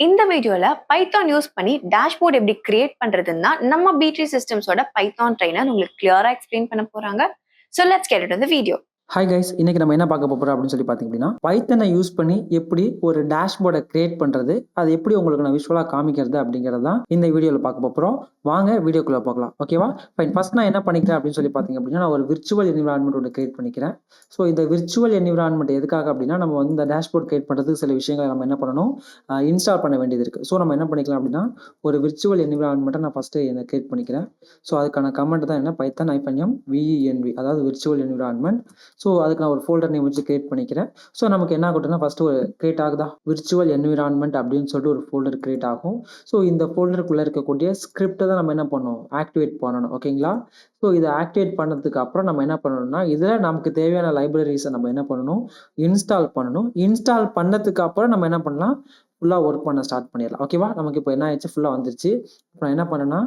இந்த வீடியோல Python use பண்ணி டேஷ்போர்ட் எப்படி கிரியேட் பண்றதுன்னா நம்ம B3 சிஸ்டம்ஸோட பைத்தான் ட்ரெயினர் உங்களுக்கு கிளியரா எக்ஸ்பிளைன் பண்ண போறாங்க. So let's get into the video. Hi guys, இன்னைக்கு நம்ம என்ன பார்க்க போகிறோம் அப்படின்னு சொல்லி பார்த்தீங்க அப்படின்னா, பைத்தனை யூஸ் பண்ணி எப்படி ஒரு டேஷ்போர்டை கிரியேட் பண்ணுறது, அது எப்படி உங்களுக்கு நான் விஷுவலாக காமிக்கிறது அப்படிங்கிறது தான் இந்த வீடியோவில் பார்க்க போகிறோம். வாங்க வீடியோக்குள்ளே பார்க்கலாம். ஓகேவா? ஃபைன். ஃபர்ஸ்ட் நான் என்ன பண்ணிக்கிறேன் அப்படின்னு சொல்லி பார்த்தீங்க அப்படின்னா, நான் ஒரு விர்ச்சுவல் என்விரான்மெண்ட் ஒன்று கிரியேட் பண்ணிக்கிறேன். ஸோ இந்த விர்ச்சுவல் என்விரான்மெண்ட் எதுக்காக அப்படின்னா, நம்ம வந்து இந்த டேஷ்போர்ட் கிரியேட் பண்ணுறதுக்கு சில விஷயங்களை நம்ம என்ன பண்ணணும், இன்ஸ்டால் பண்ண வேண்டியது இருக்குது. ஸோ நம்ம என்ன பண்ணிக்கலாம் அப்படின்னா, ஒரு விர்ச்சுவல் என்விரான்மெண்ட்டை நான் ஃபஸ்ட்டு என்ன கிரியேட் பண்ணிக்கிறேன். ஸோ அதுக்கான கமெண்ட் தான் என்ன, பைத்தான் -venv, அதாவது விர்ச்சுவல் என்விரான்மெண்ட். ஸோ அதுக்கு நான் ஒரு ஃபோல்டர் நேம் வச்சு கிரியேட் பண்ணிக்கிறேன். ஸோ நமக்கு என்ன ஆகட்டும்னா, ஃபஸ்ட்டு ஒரு கிரியேட் ஆகுதா, விர்ச்சுவல் என்விரான்மெண்ட் அப்படின்னு சொல்லிட்டு ஒரு ஃபோல்டர் கிரியேட் ஆகும். ஸோ இந்த ஃபோல்டருக்குள்ளே இருக்கக்கூடிய ஸ்கிரிப்டை தான் நம்ம என்ன பண்ணணும், ஆக்டிவேட் பண்ணணும். ஓகேங்களா? ஸோ இதை ஆக்டிவேட் பண்ணதுக்கு அப்புறம் நம்ம என்ன பண்ணணும்னா, இதில் நமக்கு தேவையான லைப்ரரிஸை நம்ம என்ன பண்ணணும், இன்ஸ்டால் பண்ணணும். இன்ஸ்டால் பண்ணதுக்கு அப்புறம் நம்ம என்ன பண்ணலாம், ஃபுல்லாக ஒர்க் பண்ண ஸ்டார்ட் பண்ணிடலாம். ஓகேவா? நமக்கு இப்போ என்ன ஆயிடுச்சு, ஃபுல்லாக வந்துருச்சு. இப்போ நான் என்ன பண்ணேன்னா,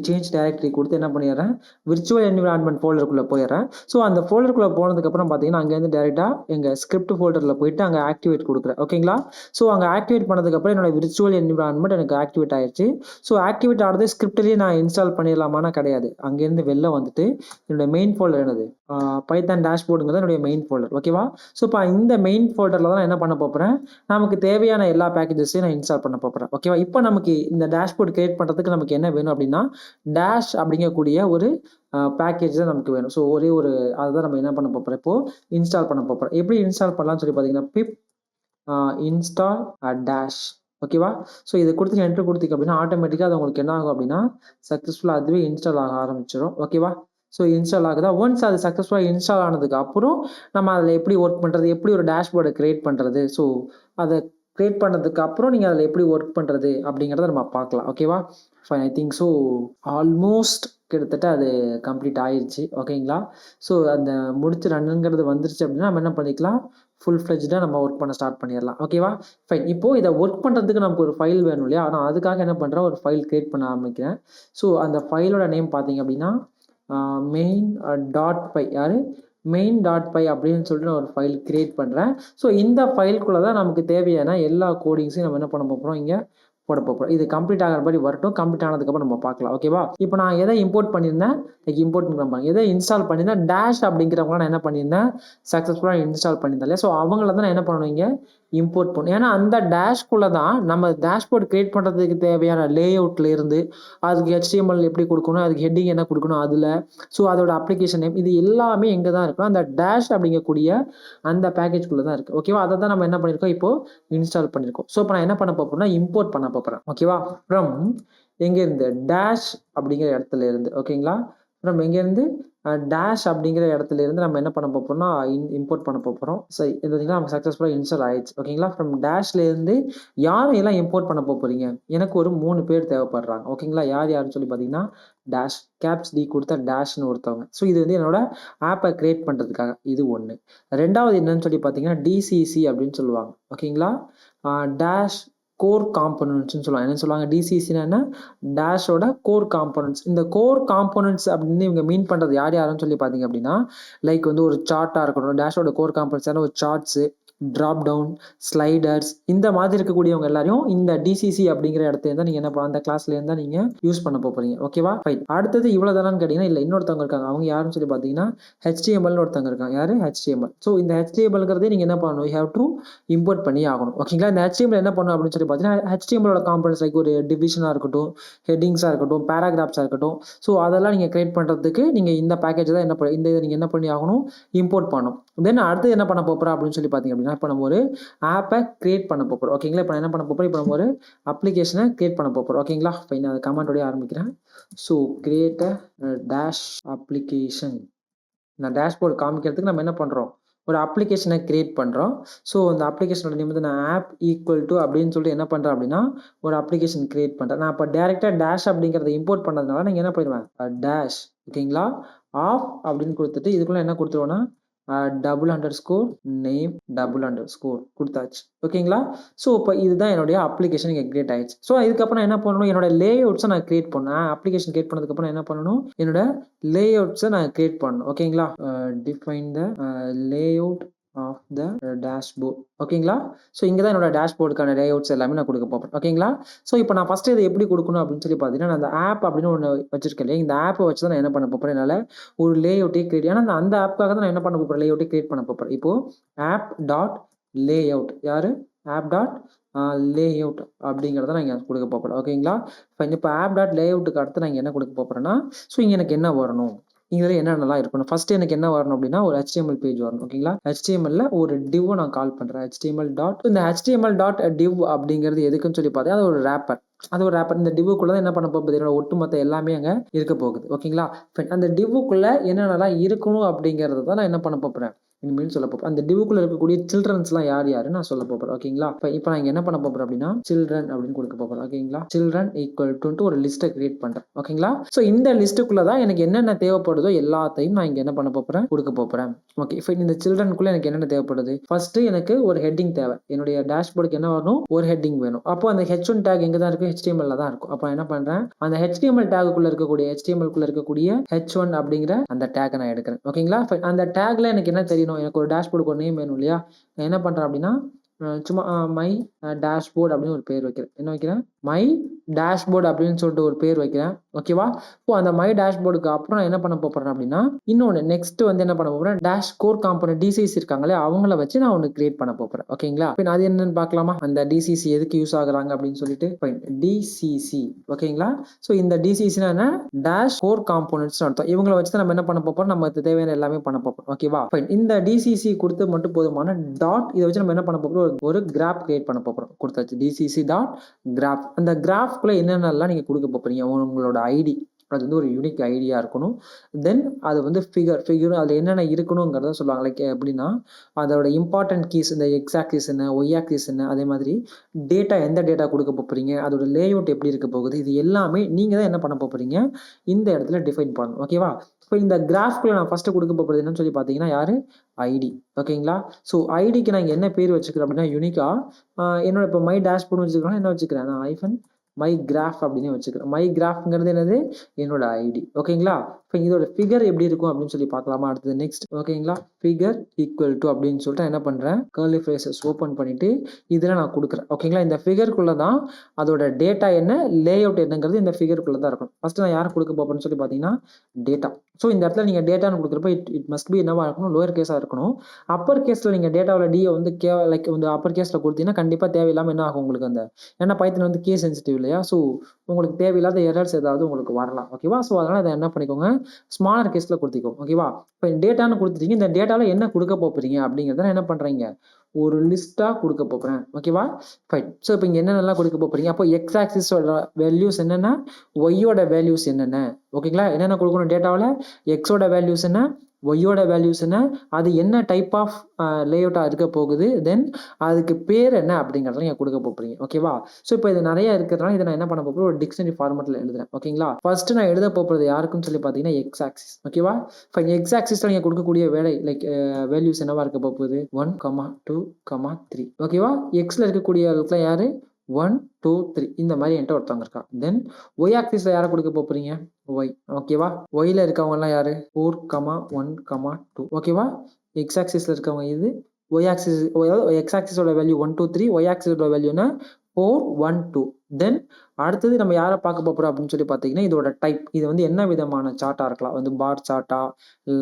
சேஞ்ச் டைரக்டரி கொடுத்து என்ன பண்ணிடுறேன், விர்ச்சுவல் என்விரான்மெண்ட் ஃபோல்டருக்குள்ளே போயிடுறேன். ஸோ அந்த ஃபோல்டருக்குள்ளே போனதுக்கப்புறம் பார்த்தீங்கன்னா, அங்கேருந்து டேரெக்டாக எங்கள் ஸ்கிரிப்ட் ஃபோல்டரில் போயிட்டு அங்கே ஆக்டிவேட் கொடுக்குறேன். ஓகேங்களா? ஸோ அங்கே ஆக்டிவேட் பண்ணதுக்கப்புறம் என்னோட விர்ச்சுவல் என்விரான்மெண்ட் எனக்கு ஆக்டிவேட் ஆயிடுச்சு. ஸோ ஆக்டிவேட் ஆனது ஸ்கிரிப்ட்லேயே நான் இன்ஸ்டால் பண்ணிடலாமானா கிடையாது. அங்கேருந்து வெளில வந்துட்டு என்னோட மெயின் ஃபோல்டர் என்னது, பைத்தான் டேஷ்போர்டுங்கிறது என்னுடைய மெயின் ஃபோல்டர். ஓகேவா? ஸோ இப்போ இந்த மெயின் ஃபோல்டரில் தான் என்ன பண்ண போகிறேன், நமக்கு தேவையான எல்லா பேக்கேஜஸையும் நான் இன்ஸ்டால் பண்ண போகிறேன். ஓகேவா? இப்போ நமக்கு இந்த டேஷ்போர்ட் கிரியேட் பண்ணுறதுக்கு நமக்கு என்ன வேணும் அப்படின்னா, டேஷ் அப்படிங்கக்கூடிய ஒரு பேக்கேஜ் தான் நமக்கு வேணும். ஸோ ஒரே ஒரு அதுதான் நம்ம என்ன பண்ண போகிறோம், இப்போ இன்ஸ்டால் பண்ண போகிறோம். எப்படி இன்ஸ்டால் பண்ணலாம்னு சொல்லி பார்த்தீங்கன்னா, பிப் இன்ஸ்டால் டேஷ். ஓகேவா? ஸோ இதை கொடுத்து என்ட்ரு கொடுத்தீங்க அப்படின்னா ஆட்டோமேட்டிக்காக அது உங்களுக்கு என்ன ஆகும் அப்படின்னா, சக்ஸஸ்ஃபுல்லாக அதுவே இன்ஸ்டால் ஆக ஆரம்பிச்சிடும். ஓகேவா? ஸோ இன்ஸ்டால் ஆகுதா, ஒன்ஸ் அது சக்ஸஸ்ஃபுல்லாக இன்ஸ்டால் ஆனதுக்கு அப்புறம் நம்ம அதில் எப்படி ஒர்க் பண்ணுறது, எப்படி ஒரு டேஷ்போர்டை கிரியேட் பண்ணுறது, ஸோ அதை கிரியேட் பண்ணதுக்கு அப்புறம் நீங்கள் அதில் எப்படி ஒர்க் பண்ணுறது அப்படிங்கிறத நம்ம பார்க்கலாம். ஓகேவா? Fine. I think so almost கிட்டத்தட்ட அது கம்ப்ளீட் ஆயிடுச்சு. ஓகேங்களா? ஸோ அந்த முடிச்சு ரன்னுங்கிறது வந்துருச்சு அப்படின்னா நம்ம என்ன பண்ணிக்கலாம், ஃபுல் ஃப்ளெஜ்டாக நம்ம ஒர்க் பண்ண ஸ்டார்ட் பண்ணிடலாம். ஓகேவா? ஃபைன். இப்போது இதை ஒர்க் பண்ணுறதுக்கு நமக்கு ஒரு ஃபைல் வேணும் இல்லையா? ஆனால் அதுக்காக என்ன பண்ணுறேன், ஒரு ஃபைல் கிரியேட் பண்ண ஆரம்பிக்கிறேன். ஸோ அந்த ஃபைலோட நேம் பார்த்தீங்க அப்படின்னா main.py, யார், main.py அப்படின்னு சொல்லிட்டு நான் ஒரு ஃபைல் கிரியேட் பண்ணுறேன். ஸோ இந்த ஃபைலுக்குள்ளே தான் நமக்கு தேவையான எல்லா கோடிங்ஸையும் நம்ம என்ன பண்ண போகிறோம், இங்கே போட போகிறோம். இது கம்ப்ளீட் ஆகிற மாதிரி வரட்டும். கம்ப்ளீட் ஆனதுக்கப்புறம் நம்ம பார்க்கலாம். ஓகேவா? இப்போ நான் எதை இம்போர்ட் பண்ணியிருந்தேன், இம்போர்ட் பண்ணுறாங்க, எதை இன்ஸ்டால் பண்ணியிருந்தேன், டேஷ் அப்படிங்கிறவங்க நான் என்ன பண்ணியிருந்தேன், சக்ஸஸ்ஃபுல்லாக இன்ஸ்டால் பண்ணியிருந்தேன் இல்லையா? ஸோ அவங்கள தான் நான் என்ன பண்ணணும், இங்கே இம்போர்ட் பண்ணும். ஏன்னா அந்த டேஷ்குள்ளே தான் நம்ம டேஷ்போர்ட் கிரியேட் பண்ணுறதுக்கு தேவையான லேஅவுட்ல இருந்து அதுக்கு HTML எப்படி கொடுக்கணும், அதுக்கு ஹெட்டிங் என்ன கொடுக்கணும், அதில் ஸோ அதோட அப்ளிகேஷன் நேம், இது எல்லாமே எங்கே தான் இருக்கணும், அந்த டேஷ் அப்படிங்கக்கூடிய அந்த பேக்கேஜ்குள்ளே தான் இருக்குது. ஓகேவா? அதை தான் நம்ம என்ன பண்ணியிருக்கோம், இப்போது இன்ஸ்டால் பண்ணியிருக்கோம். ஸோ இப்போ நான் என்ன பண்ண போகிறேன்னா, இம்போர்ட் பண்ண போகிறேன். ஓகேவா? ஃப்ரம் எங்கேருந்து, டேஷ் அப்படிங்கிற இடத்துல இருந்து. ஓகேங்களா? ஃப்ரம் எங்கேருந்து, டேஷ் அப்படிங்கிற இடத்துல இருந்து நம்ம என்ன பண்ண போகிறோம்னா, இம்போர்ட் பண்ண போகிறோம். சரி, இது பார்த்தீங்கன்னா நமக்கு சக்ஸஸ்ஃபுல்லாக இன்ஸ்டால் ஆயிடுச்சு. ஓகேங்களா? ஃப்ரம் டேஷ்லேருந்து யாரையெல்லாம் இம்போர்ட் பண்ண போகிறீங்க, எனக்கு ஒரு 3 பேர் தேவைப்படுறாங்க. ஓகேங்களா? யார் யாருன்னு சொல்லி பார்த்தீங்கன்னா, டேஷ் கேப்ஸ் டி கொடுத்த டேஷ்னு ஒருத்தவங்க. ஸோ இது வந்து என்னோட ஆப்பை கிரியேட் பண்ணுறதுக்காக இது ஒன்று. ரெண்டாவது என்னன்னு சொல்லி பார்த்தீங்கன்னா, DCC அப்படின்னு சொல்லுவாங்க. ஓகேங்களா? டேஷ் கோர் காம்போனன்ட்ஸ்னு சொல்லுவாங்க. என்ன சொல்லுவாங்க, டிசிசினா என்ன, டேஷோட கோர் காம்போனன்ட்ஸ். இந்த கோர் காம்போனன்ட்ஸ் அப்படின்னு இவங்க மீன் பண்ணுறது யார் யாருன்னு சொல்லி பார்த்தீங்க அப்படின்னா, லைக் வந்து ஒரு சார்ட்டாக இருக்கட்டும், டேஷோட கோர் காம்போனன்ட்ஸான ஒரு சார்ட்ஸு, ட்ராப் டவுன், ஸ்லைடர்ஸ், இந்த மாதிரி இருக்கக்கூடியவங்க எல்லாரையும் இந்த டிசிசி அப்படிங்கிற இடத்துல இருந்தால் நீங்கள் என்ன பண்ணலாம், அந்த கிளாஸ்ல இருந்தா நீங்கள் யூஸ் பண்ண போகிறீங்க. ஓகேவா? ஃபைன். அடுத்தது இவ்வளோ தானு கேட்டிங்கன்னா, இல்லை இன்னொருத்தவங்க இருக்காங்க. அவங்க யாருன்னு சொல்லி பார்த்தீங்கன்னா, HTMLனு ஒருத்தவங்க இருக்காங்க. யார், HTML. ஸோ இந்த HTMLங்கிறதே நீங்கள் என்ன பண்ணணும், யூ ஹேவ் டு இம்போர்ட் பண்ணி ஆகணும். ஓகேங்களா? இந்த HTML என்ன பண்ணணும் அப்படின்னு சொல்லி பார்த்தீங்கன்னா, HTMLோட காம்பனன்ட்ஸ் லைக் ஒரு டிவிஷனாக இருக்கட்டும், ஹெட்டிங்ஸாக இருக்கட்டும், பேராகிராஃப்ஸாக இருக்கட்டும், ஸோ அதெல்லாம் நீங்கள் கிரியேட் பண்ணுறதுக்கு நீங்கள் இந்த பேக்கேஜ் தான் என்ன இந்த இதை நீங்கள் என்ன பண்ணி ஆகணும், இம்போர்ட் பண்ணணும். தென் அடுத்து என்ன பண்ண போகிறோம் அப்படின்னு சொல்லி பார்த்தீங்க அப்படின்னா, இப்போ நம்ம ஒரு ஆப்பை கிரியேட் பண்ண போகிறோம். ஓகேங்களா? இப்போ நான் என்ன பண்ண போகிறோம், இப்போ நம்ம ஒரு அப்ளிகேஷனை கிரியேட் பண்ண போகிறோம். ஓகேங்களா? இப்போ நான் கமெண்டோடய ஆரம்பிக்கிறேன். So create a dash application. நான் டேஷ்போர்டு காமிக்கிறதுக்கு நம்ம என்ன பண்ணுறோம், ஒரு அப்ளிகேஷனை கிரியேட் பண்ணுறோம். ஸோ அந்த அப்ளிகேஷனோட நேம் வந்து நான் ஆப் ஈக்குவல் டு அப்படின்னு சொல்லிட்டு என்ன பண்ணுறேன் அப்படின்னா, ஒரு அப்ளிகேஷன் கிரியேட் பண்ணுறேன். நான் இப்போ டேரெக்டாக டேஷ் அப்படிங்கிறத இம்போர்ட் பண்ணதுனால நீங்கள் என்ன பண்ணிடுவேன், டேஷ். ஓகேங்களா? ஆஃப் அப்படின்னு கொடுத்துட்டு இதுக்குள்ளே என்ன கொடுத்துருவோன்னா, $_name $_ கொடுத்தாச்சு. ஓகேங்களா? ஸோ இப்போ இதுதான் என்னுடைய அப்ளிகேஷன் இங்கே கிரியேட் ஆயிடுச்சு. ஸோ இதுக்கப்புறம் என்ன பண்ணணும், என்னோட லேஅவுட்ஸை நான் கிரியேட் பண்ணேன். அப்ளிகேஷன் கிரியேட் பண்ணதுக்கப்புறம் என்ன பண்ணணும், என்னோட லேஅவுட்ஸை நான் கிரியேட் பண்ணணும். ஓகேங்களா? Define the layout of the dashboard. ஓகேங்களா? ஸோ இங்க தான் என்னோட டேஷ்போர்டுக்கான லேஅவுட்ஸ் எல்லாமே நான் குடுக்க போறேன். ஓகேங்களா? ஸோ இப்போ நான் ஃபர்ஸ்ட் இத எப்படி குடுக்கணும் அப்படின்னு சொல்லி பார்த்தீங்கன்னா, நான் அந்த ஆப் அப்படின்னு ஒண்ணு வச்சிருக்கேன் இல்லையா? இந்த ஆப்ப வச்சு தான் நான் என்ன பண்ண போறேன், என்னால ஒரு லேஅவுட்டே கிரியேட் ஏன்னா நான் அந்த ஆப்க்காக தான் நான் என்ன பண்ண போறேன், லேஅவுட்டே கிரியேட் பண்ண போறேன். இப்போ ஆப் டாட் லேஅவுட் யாரு? ஆப் டாட் லேஅவுட் அப்படிங்கிறத நான் இங்க குடுக்க போறேன். ஓகேங்களா? இப்போ ஆப் டாட் லேஅவுட்டுக்கு அடுத்து நான் இங்க என்ன குடுக்க போறேன்னா, ஸோ இங்க எனக்கு என்ன வரணும்? இதுல என்னென்னலாம் இருக்கணும்? ஃபர்ஸ்ட் எனக்கு என்ன வரணும் அப்படின்னா, ஒரு HTML பேஜ் வரணும். ஓகேங்களா? HTMLல ஒரு டிவ் நான் கால் பண்றேன். HTML டாட் இந்த HTML டாட் டிவ் அப்படிங்கிறது எதுக்குன்னு சொல்லி பார்த்தா, அது ஒரு ரேப்பர். அது ஒரு ரேப்பர். இந்த டிவ்வுக்குள்ள தான் என்ன பண்ண போகுது, என்னோட ஒட்டுமொத்த எல்லாமே அங்க இருக்க போகுது. ஓகேங்களா? அந்த டிவ்வுக்குள்ள என்னென்னலாம் இருக்கணும் அப்படிங்கிறத தான் நான் என்ன பண்ண போறேன், இனிமேல் சொல்ல போறேன். அந்த டிவ்வுக்குள்ள இருக்கக்கூடிய சில்ட்ரன்ஸ்லாம் யார் யாருன்னு நான் சொல்ல போறேன். ஓகேங்களா? இப்போ நான் இங்க என்ன பண்ண போறேன் அப்படின்னா, சில்ட்ரன் அப்படின்னு கொடுக்க போறேன். ஓகேங்களா? சில்ட்ரன் ஈக்குவல் டு ஒரு லிஸ்ட்டை கிரியேட் பண்றேன். ஓகேங்களா? ஸோ இந்த லிஸ்ட்டுக்குள்ள தான் எனக்கு என்னென்ன தேவைப்படுதோ எல்லாத்தையும் நான் இங்க என்ன பண்ண போறேன், கொடுக்க போறேன். ஓகே. இப்போ இந்த சில்ட்ரனுக்குள்ள எனக்கு என்னென்ன தேவைப்படுது, ஃபர்ஸ்ட் எனக்கு ஒரு ஹெட்டிங் தேவை. என்னுடைய டேஷ்போர்டுக்கு என்ன வரணும், ஒரு ஹெட்டிங் வேணும். அப்போ அந்த H1 டேக் எங்க தான் இருக்கும், HTML தான் இருக்கும். அப்போ என்ன பண்றேன், அந்த HTML டேக்குள்ள இருக்கக்கூடிய H1 அப்படிங்கிற அந்த டேக்கை நான் எடுக்கிறேன். ஓகேங்களா? அந்த டேக்ல எனக்கு என்ன தெரியணும், எனக்கு ஒரு டேஷ்போர்டுக்கு ஒரு நேம் வேணும் இல்லையா? நான் என்ன பண்றேன் அப்படின்னா, சும்மா மை டேஷ்போர்ட் அப்படின்னு ஒரு பேர் வைக்கிறேன். என்ன வைக்கிறேன், மை டேஷ்போர்ட் அப்படின்னு சொல்லிட்டு ஒரு பேர் வைக்கிறேன். ஓகேவா? இப்போ அந்த மை டேஷ்போர்டுக்கு அப்புறம் நான் என்ன பண்ண போறேன் அப்படின்னா, இன்னொன்று நெக்ஸ்ட் வந்து என்ன பண்ண போறேன், டேஷ் கோர் காம்பனன்ட் DCC இருக்காங்களே அவங்கள வச்சு நான் ஒன்று கிரியேட் பண்ண போறேன். ஓகேங்களா? இப்போ அது என்னன்னு பார்க்கலாமா, அந்த DCC எதுக்கு யூஸ் ஆகுறாங்க அப்படின்னு சொல்லிட்டு. DCC. ஓகேங்களா? ஸோ இந்த DCCனா என்ன, டேஷ் கோர் காம்பனன்ட்ஸ் அர்த்தம். இவங்களை வச்சு தான் நம்ம என்ன பண்ண போறோம், நம்ம தேவையான எல்லாமே பண்ண போறோம். ஓகேவா? இந்த DCC கொடுத்து மட்டும் போதுமான டாட் இதை வச்சு நம்ம என்ன பண்ண போறோம், ஒரு கிராஃப் கிரியேட் பண்ண போறோம். கொடுத்தாச்சு DCC டாட் கிராஃப். அந்த கிராஃப்குள்ள என்னென்னலாம் நீங்க கொடுக்க போறீங்க, உங்களோட ஐடி அது வந்து ஒரு யூனிக் ஐடியா இருக்கணும். தென் அது வந்து ஃபிகர் அதில் என்னென்ன இருக்கணுங்கிறத சொல்லுவாங்க. லைக் எப்படின்னா, அதோட இம்பார்ட்டன்ட் கீஸ், இந்த எக்ஸ் ஆக்சிஸ் என்ன, ஒய் ஆக்சிஸ் என்ன, அதே மாதிரி டேட்டா எந்த டேட்டா கொடுக்க போறீங்க, அதோட லேஅவுட் எப்படி இருக்க போகுது, இது எல்லாமே நீங்க தான் என்ன பண்ண போறீங்க, இந்த இடத்துல டிஃபைன் பண்ணணும். ஓகேவா? இப்போ இந்த கிராஃப்குள்ள நான் ஃபர்ஸ்ட் கொடுக்க போறது என்னன்னு சொல்லி பார்த்தீங்கன்னா, யாரு, ஐடி. ஓகேங்களா? ஸோ ஐடிக்கு நான் என்ன பேர் வச்சுக்கிறேன் அப்படின்னா, யூனிக்கா என்னோட இப்போ மை டேஷ்போர்ட் வச்சுக்கிறேன், என்ன வச்சுக்கிறேன் நான், ஐஃபன் மை கிராஃப் அப்படின்னு வச்சுக்கிறேன். மை கிராஃப்ங்கிறது என்னது, என்னோட ஐடி. ஓகேங்களா? இப்போ இதோட ஃபிகர் எப்படி இருக்கும் அப்படின்னு சொல்லி பார்க்கலாமா அடுத்தது நெக்ஸ்ட். ஓகேங்களா? ஃபிகர் ஈக்குவல் டு அப்படின்னு சொல்லிட்டு என்ன பண்றேன், கர்லி ஃப்ரேசஸ் ஓப்பன் பண்ணிட்டு இதில் நான் கொடுக்குறேன். ஓகேங்களா? இந்த ஃபிகருக்குள்ள தான் அதோட டேட்டா என்ன, லேஅவுட் என்னங்கிறது இந்த ஃபிகருக்குள்ள தான் இருக்கும். ஃபர்ஸ்ட் நான் யாரை கொடுக்க போறேன்னு சொல்லி பார்த்தீங்கன்னா, டேட்டா. ஸோ இந்த இடத்துல நீங்க டேட்டான்னு கொடுக்குறப்ப இட் மஸ்ட் பி என்னவா இருக்கணும், லோயர் கேஸாக இருக்கணும். அப்பர் கேஸில் நீங்கள் டேட்டாவில் டியை வந்து லைக் வந்து அப்பர் கேஸில் கொடுத்தீங்கன்னா கண்டிப்பாக தேவையில்லாமல் என்ன ஆகும் உங்களுக்கு, அந்த ஏன்னா பைத்தன் வந்து கேஸ் சென்சிட்டிவ் இல்லையா? ஸோ உங்களுக்கு தேவையில்லாத எரர்ஸ் ஏதாவது உங்களுக்கு வரலாம். ஓகேவா? ஸோ அதனால் அதை என்ன பண்ணிக்கோங்க, ஸ்மாலர் கேஸில் கொடுத்துக்கோங்க. ஓகேவா? இப்போ டேட்டான்னு கொடுத்துட்டீங்க, இந்த டேட்டாவில் என்ன கொடுக்க போகிறீங்க அப்படிங்கிறத என்ன பண்ணுறீங்க, ஒரு லிஸ்ட்டாக கொடுக்க போகிறேன். ஓகேவா? ஃபைன். ஸோ இப்போ இங்கே என்னென்னலாம் கொடுக்க போகிறீங்க, அப்போ எக்ஸ் ஆக்சிஸோட வேல்யூஸ் என்னென்ன, ஒய்யோட வேல்யூஸ் என்னென்ன. ஓகேங்களா? என்னென்ன கொடுக்கணும் டேட்டாவில், எக்ஸோட வேல்யூஸ் என்ன, ஒய்யோட வேல்யூஸ் என்ன, அது என்ன டைப் ஆஃப் லேஅவுட்டாக இருக்க போகுது, தென் அதுக்கு பேர் என்ன அப்படிங்கிறத நீங்கள் கொடுக்க போகிறீங்க. ஓகேவா? ஸோ இப்போ இது நிறைய இருக்கிறதுனால இதை நான் என்ன பண்ண போகிறேன், ஒரு டிக்ஷனரி ஃபார்மெட்டில் எழுதுறேன். ஓகேங்களா? ஃபர்ஸ்ட் நான் எழுத போகிறது யாருக்குன்னு சொல்லி பார்த்தீங்கன்னா, எக்ஸ் ஆக்சிஸ். ஓகேவா? இப்போ எக்ஸ் ஆக்சிஸில் நீங்கள் கொடுக்கக்கூடிய வேலை லைக் வேல்யூஸ் என்னவா இருக்க போகுது, 1, 2, 3. ஓகேவா? எக்ஸில் இருக்கக்கூடிய யாரு, 1, 2, 3 இந்த மாதிரி என்கிட்ட ஒருத்தவங்க இருக்கா. தென் ஒய் ஆக்சிஸில் யாரை கொடுக்க போகிறீங்க, ஒய். ஓகேவா? ஒய்ல இருக்கவங்கலாம் யாரு, 4, 1, 2. ஓகேவா? எக்ஸ் ஆக்சிஸில் இருக்கவங்க இது, ஒய் ஆக்சிஸ், எக்ஸ் ஆக்சிஸோட வேல்யூ 1, 2, 3, ஒய் ஆக்சிஸோட வேல்யூனா 4, 1, 2. தென் அடுத்தது நம்ம யாரை பார்க்க போகிறோம் அப்படின்னு சொல்லி பார்த்தீங்கன்னா, இதோட டைப், இது வந்து என்ன விதமான சார்ட்டாக இருக்கலாம், வந்து பார் சார்ட்டா,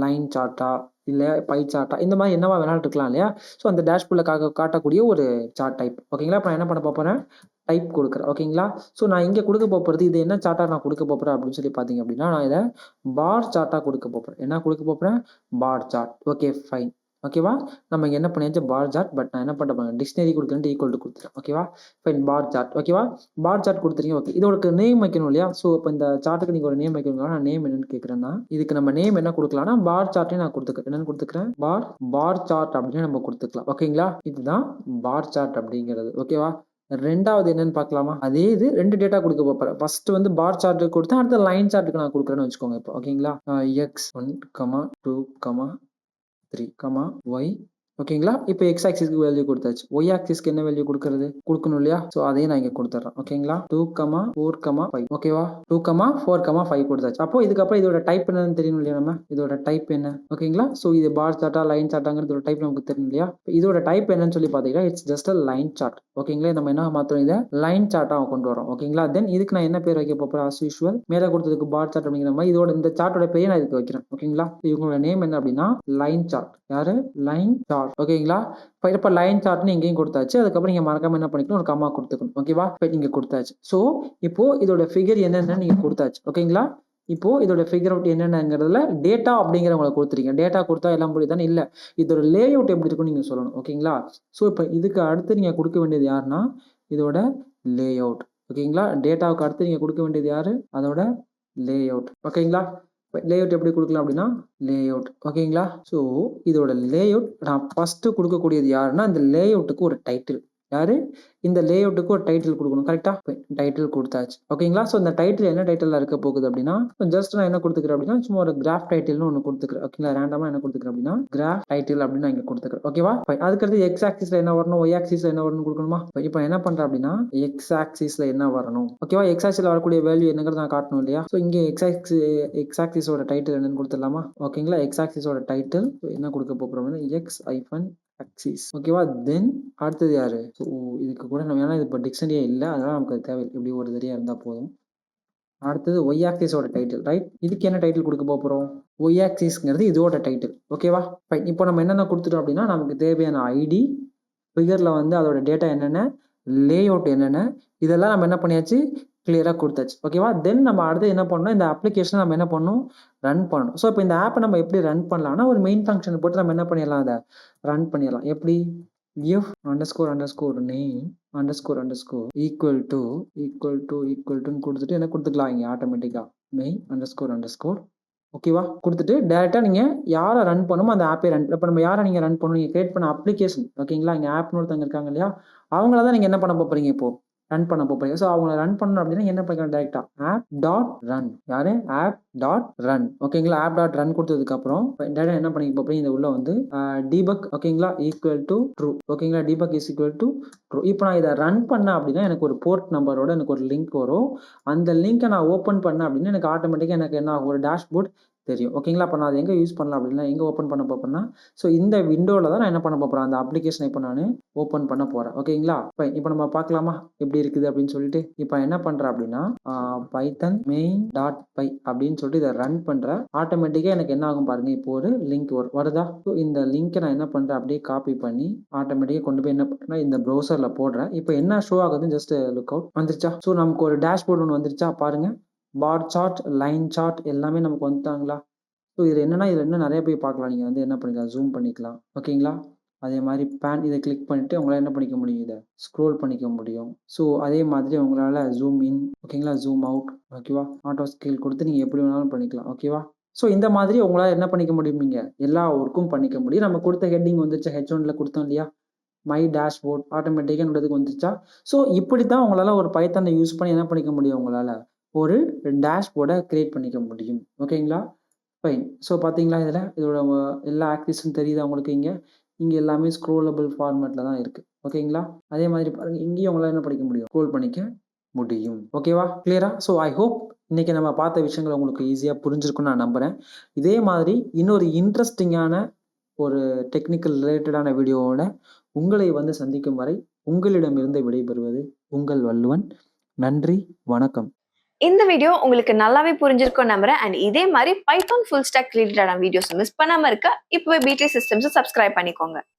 லைன் சார்ட்டா, இல்லை பை சார்ட்டா, இந்த மாதிரி என்னவா வேணாலும் இருக்கலாம் இல்லையா? ஸோ அந்த டேஷ்போர்டில் காட்டக்கூடிய ஒரு சார்ட் டைப். ஓகேங்களா? இப்போ நான் என்ன பண்ண போகிறேன், டைப் கொடுக்குறேன். ஓகேங்களா? ஸோ நான் இங்கே கொடுக்க போகிறது இது என்ன சார்ட்டாக நான் கொடுக்க போகிறேன் அப்படின்னு சொல்லி பார்த்தீங்க அப்படின்னா, நான் இதை பார் சார்ட்டாக கொடுக்க போகிறேன். என்ன கொடுக்க போகிறேன், பார் சார்ட். Okay fine. ஓகேவா? நம்ம இங்கே என்ன பண்ணியாச்சு, பார் சார்ட். பட் நான் என்ன பண்ணுறேன், டிக்ஷனரி கொடுக்குறேன், ஈக்குவல் டு கொடுத்துறேன். ஓகேவா? Fine, bar chart. ஓகேவா? பார் சார்ட் கொடுத்துறீங்க. ஓகே, இதோட நேம் வைக்கணும் இல்லையா? ஸோ இப்போ இந்த சார்ட்டுக்கு நீங்கள் ஒரு நேம் வைக்கணும். நான் நேம் என்னன்னு கேட்குறேன்னா, இதுக்கு நம்ம நேம் என்ன கொடுக்கலாம்னா, பார் சார்ட்டே நான் கொடுத்துக்கிறேன். என்னன்னு கொடுத்துக்கிறேன், பார் சார்ட் அப்படின்னு நம்ம கொடுத்துக்கலாம். ஓகேங்களா? இதுதான் பார் சார்ட் அப்படிங்கிறது. ஓகேவா? ரெண்டாவது என்னன்னு பார்க்கலாமா, அதே இது 2 டேட்டா கொடுக்க போகிறேன். ஃபர்ஸ்ட் வந்து பார் சார்ட் கொடுத்தேன், அடுத்த லைன் சார்ட்டுக்கு நான் கொடுக்குறேன்னு வச்சுக்கோங்க இப்போ. ஓகேங்களா? x1, 2, 3, y ஓகேங்களா? இப்போ எக்ஸ் ஆக்சிஸ்க்கு வேல்யூ கொடுத்தாச்சு. ஒய் ஆக்சிஸ்க்கு என்ன வேல்யூ கொடுக்கணும் இல்லையா? ஸோ அதையும் நான் இங்கே கொடுத்துட்றேன். ஓகேங்களா? 2, 4, 5 ஓகேவா? 2, 4, 5 கொடுத்தாச்சு. அப்போ இதுக்கப்புறம் இதோட டைப் என்னன்னு தெரியணும் இல்லையா? நம்ம இதோட டைப் என்ன? ஓகேங்களா? ஸோ இது பார் சார்ட்டா லைன் சார்ட்டாங்கிறது ஒரு டைப் நமக்கு தெரியும் இல்லையா? இதோட டைப் என்னன்னு சொல்லி பார்த்தீங்கன்னா it's just a line chart. ஓகேங்களா? நம்ம என்ன மாத்திரம் இதை லைன் சார்ட்டாக கொண்டு வரோம். ஓகேங்களா? தென் இதுக்கு நான் என்ன பேர் வைக்க போகிறேன்? as usual மேலே கொடுத்ததுக்கு பார் சார்ட் அப்படிங்கிற மாதிரி இதோட இந்த சார்ட்டோட பேரை நான் இதுக்கு வைக்கிறேன். ஓகேங்களா? இவங்களோட நேம் என்ன அப்படின்னா லைன் சார்ட். யாரு? Line chart. ஓகேங்களா? இப்போ லைன் சார்ட்னு இங்கேயும் கொடுத்தாச்சு. அதுக்கப்புறம் நீங்க மறக்காம என்ன பண்ணிக்கணும்? ஒரு கம்மா கொடுத்துக்கணும். ஓகேவா? இப்போ நீங்க கொடுத்தாச்சு. ஸோ இப்போ இதோட ஃபிகர் என்னென்னு நீங்க கொடுத்தாச்சு. ஓகேங்களா? இப்போ இதோட ஃபிகர் அவுட் என்னென்னங்கிறதுல டேட்டா அப்படிங்கிறவங்களை கொடுத்துருங்க. டேட்டா கொடுத்தா எல்லாம் புரியுதானே? இல்லை, இதோட லே அவுட் எப்படி இருக்குன்னு நீங்க சொல்லணும். ஓகேங்களா? ஸோ இப்போ இதுக்கு அடுத்து நீங்க கொடுக்க வேண்டியது யாருன்னா இதோட லே அவுட். ஓகேங்களா? டேட்டாவுக்கு அடுத்து நீங்க கொடுக்க வேண்டியது யாரு? அதோட லே அவுட். ஓகேங்களா? லேஅவுட் எப்படி கொடுக்கலாம் அப்படின்னா லேஅவுட். ஓகேங்களா? ஸோ இதோட லேஅவுட் நான் ஃபர்ஸ்ட் கொடுக்கக்கூடியது யாருன்னா இந்த லேஅவுட்டுக்கு ஒரு டைட்டில். யாரு? இந்த லேஅவுட்டுக்கு ஒரு டைட்டில் கொடுக்கணும். கரெக்டா? டைட்டில் கொடுத்தாச்சு. ஓகேங்களா? ஸோ இந்த டைட்டில் என்ன டைட்டில் இருக்க போகுது அப்படின்னா ஜஸ்ட் நான் என்ன கொடுத்துக்கிறேன் அப்படின்னா சும்மா ஒரு கிராஃப் டைட்டில்னு ஒன்று கொடுத்துக்கிறேன். ஓகேங்களா? ரேண்டமா என்ன கொடுத்துக்கிறேன் அப்படின்னா கிராஃப் டைட்டில் அப்படின்னு நான் இங்க கொடுத்துக்கிறேன். ஓகேவா? அதுக்கடுத்து எக்ஸ் ஆக்சிஸ்ல என்ன வரணும், ஒய் ஆக்சிஸ்ல என்ன வரணும் கொடுக்கணுமா? இப்போ என்ன பண்றேன் அப்படின்னா எக்ஸ் ஆக்சிஸ்ல என்ன வரணும்? ஓகேவா? எக்ஸ் ஆக்சிஸ்ல வரக்கூடிய வேல்யூ என்னங்கிறது நான் காட்டணும் இல்லையா? ஸோ இங்கே எக்ஸ் ஆக்சிஸோட டைட்டில் என்னன்னு கொடுத்துடலாமா? ஓகேங்களா? எக்ஸ் ஆக்சிஸோட டைட்டில் என்ன கொடுக்க போகிறோம்? எக்ஸ் ஐஃபன் ஆக்சிஸ். ஓகேவா? தென் அடுத்தது யாரு? ஸோ இதுக்கு கூட நம்ம ஏன்னா இது இப்போ டிக்ஷனரியே இல்லை, அதனால நமக்கு அது தேவை. இப்படி ஒரு தெரியா இருந்தால் போதும். அடுத்தது ஒய் ஆக்சிஸோட டைட்டில். ரைட்? இதுக்கு என்ன டைட்டில் கொடுக்க போகிறோம்? ஒய் ஆக்சிஸ்ங்கிறது இதோட டைட்டில். ஓகேவா? ரைட். இப்போ நம்ம என்னென்ன கொடுத்துட்டோம் அப்படின்னா நமக்கு தேவையான ஐடி, ஃபிகர்ல வந்து அதோட டேட்டா என்னென்ன, லே அவுட் என்னென்ன, இதெல்லாம் நம்ம என்ன பண்ணியாச்சு? கிளியராக கொடுத்தாச்சு. ஓகேவா? தென் நம்ம அடுத்து என்ன பண்ணணும்? இந்த அப்ளிகேஷன் நம்ம என்ன பண்ணணும்? ரன் பண்ணணும். ஸோ இப்போ இந்த ஆப்பை நம்ம எப்படி ரன் பண்ணலாம்னா ஒரு மெயின் ஃபங்க்ஷன் போட்டு நம்ம என்ன பண்ணிடலாம்? அதை ரன் பண்ணிடலாம். எப்படி? if underscore name underscore equal to கொடுத்துட்டு என்ன கொடுத்துக்கலாம் இங்கே ஆட்டோமேட்டிக்காக மெயின் underscore ஓகேவா? கொடுத்துட்டு டேரெக்டாக நீங்கள் யாரை ரன் பண்ணுமோ அந்த ஆப்பே ரன். இப்போ நம்ம யாரை நீங்கள் ரன் பண்ணணும்? நீங்கள் கிரியேட் பண்ண அப்ளிகேஷன். ஓகேங்களா? இங்கே ஆப்னு ஒருத்தவங்க இருக்காங்க இல்லையா? அவங்கள தான் நீங்கள் என்ன பண்ண போகிறீங்க? இப்போ ரன் பண்ண போகிறீங்க. ஸோ அவங்கள ரன் பண்ணணும் அப்படின்னா என்ன பண்ணிக்கலாம்? டேரெக்டாக ஆப் டாட் ரன். யாரு? App dot run. ஓகேங்களா? ஆப் டாட் ரன் கொடுத்ததுக்கப்புறம் டேரெக்டாக என்ன பண்ணிக்க போகிறீங்க? இந்த உள்ள வந்து டீபக். ஓகேங்களா? Equal to true. ஓகேங்களா? Debug is equal to true. இப்போ நான் இதை ரன் பண்ணேன் அப்படின்னா எனக்கு ஒரு போர்ட் நம்பரோட எனக்கு ஒரு லிங்க் வரும். அந்த லிங்கை நான் ஓப்பன் பண்ணேன் அப்படின்னா எனக்கு ஆட்டோமேட்டிக்காக எனக்கு என்ன ஆகும்? ஒரு டேஷ்போர்ட் தெரியும். ஓகேங்களா? அப்போ நான் அதை எங்கே யூஸ் பண்ணலாம் அப்படின்னா எங்கே ஓப்பன் பண்ண போகிறேன்னா ஸோ இந்த விண்டோவில் தான் நான் என்ன பண்ண போகிறேன்? அந்த அப்ளிகேஷனை இப்போ நான் ஓப்பன் பண்ண போகிறேன். ஓகேங்களா? இப்போ நம்ம பார்க்கலாமா எப்படி இருக்குது அப்படின்னு சொல்லிட்டு. இப்போ என்ன பண்ணுறேன் அப்படின்னா பைத்தன் மெயின் டாட் பை அப்படின்னு சொல்லிட்டு இதை ரன் பண்ணுறேன். ஆட்டோமேட்டிக்காக எனக்கு என்ன ஆகும் பாருங்க? இப்போ ஒரு லிங்க் வருதா? ஸோ இந்த லிங்க்கை நான் என்ன பண்ணுறேன்? அப்படியே காப்பி பண்ணி ஆட்டோமேட்டிக்காக கொண்டு போய் என்ன பண்ணுறேன்? இந்த ப்ரௌசரில் போடுறேன். இப்போ என்ன ஷோ ஆகுதுன்னு ஜஸ்ட் லுக் அவுட் வந்துருச்சா? ஸோ நமக்கு ஒரு டேஷ்போர்ட் ஒன்று வந்துருச்சா பாருங்க. பார் சார்ட், லைன் சார்ட் எல்லாமே நமக்கு வந்துட்டாங்களா? ஸோ இதில் என்னன்னா இதில் இன்னும் நிறைய போய் பார்க்கலாம். நீங்கள் வந்து என்ன பண்ணிக்கலாம்? ஜூம் பண்ணிக்கலாம். ஓகேங்களா? அதே மாதிரி பேன் இதை கிளிக் பண்ணிட்டு உங்களால் என்ன பண்ணிக்க முடியும்? இதை ஸ்க்ரோல் பண்ணிக்க முடியும். ஸோ அதே மாதிரி உங்களால் ஜூம் இன், ஓகேங்களா? ஜூம் அவுட், ஓகேவா? ஆட்டோ ஸ்கேல் கொடுத்து நீங்கள் எப்படி வேணாலும் பண்ணிக்கலாம். ஓகேவா? ஸோ இந்த மாதிரி உங்களால் என்ன பண்ணிக்க முடியும்? நீங்கள் எல்லா ஒர்க்கும் பண்ணிக்க முடியும். நம்ம கொடுத்த ஹெட்டிங் வந்துருச்சு, H1ல கொடுத்தோம் இல்லையா? மை டேஷ்போர்ட் ஆட்டோமேட்டிக்காக என்னதுக்கு வந்துருச்சா? ஸோ இப்படி தான் உங்களால் ஒரு பைத்தானை யூஸ் பண்ணி என்ன பண்ணிக்க முடியும்? உங்களால் ஒரு டேஷ்போர்டை கிரியேட் பண்ணிக்க முடியும். ஓகேங்களா? ஃபைன். ஸோ பார்த்தீங்களா இதில் இதோட எல்லா ஆக்சிஸும் தெரியுது உங்களுக்கு. இங்கே எல்லாமே ஸ்க்ரோலபிள் ஃபார்மேட்டில் தான் இருக்குது. ஓகேங்களா? அதே மாதிரி பாருங்கள் இங்கேயும் உங்களால் என்ன பண்ணிக்க முடியும்? ஸ்க்ரோல் பண்ணிக்க முடியும். ஓகேவா? கிளியரா? ஸோ ஐ ஹோப் இன்றைக்கி நம்ம பார்த்த விஷயங்கள் உங்களுக்கு ஈஸியாக புரிஞ்சிருக்குன்னு நான் நம்புகிறேன். இதே மாதிரி இன்னொரு இன்ட்ரெஸ்டிங்கான ஒரு டெக்னிக்கல் ரிலேட்டடான வீடியோவோட உங்களை வந்து சந்திக்கும் வரை உங்களிடமிருந்து விடைபெறுவது உங்கள் வள்ளுவன். நன்றி, வணக்கம். இந்த வீடியோ உங்களுக்கு நல்லாவே புரிஞ்சிருக்கும் நம்புறேன். அண்ட் இதே மாதிரி பைத்தான் ஃபுல் ஸ்டாக் ரிலேட்டடான வீடியோஸ் மிஸ் பண்ணாம இருக்க இப்பவே B3 சிஸ்டம்ஸ் சப்ஸ்கிரைப் பண்ணிக்கோங்க.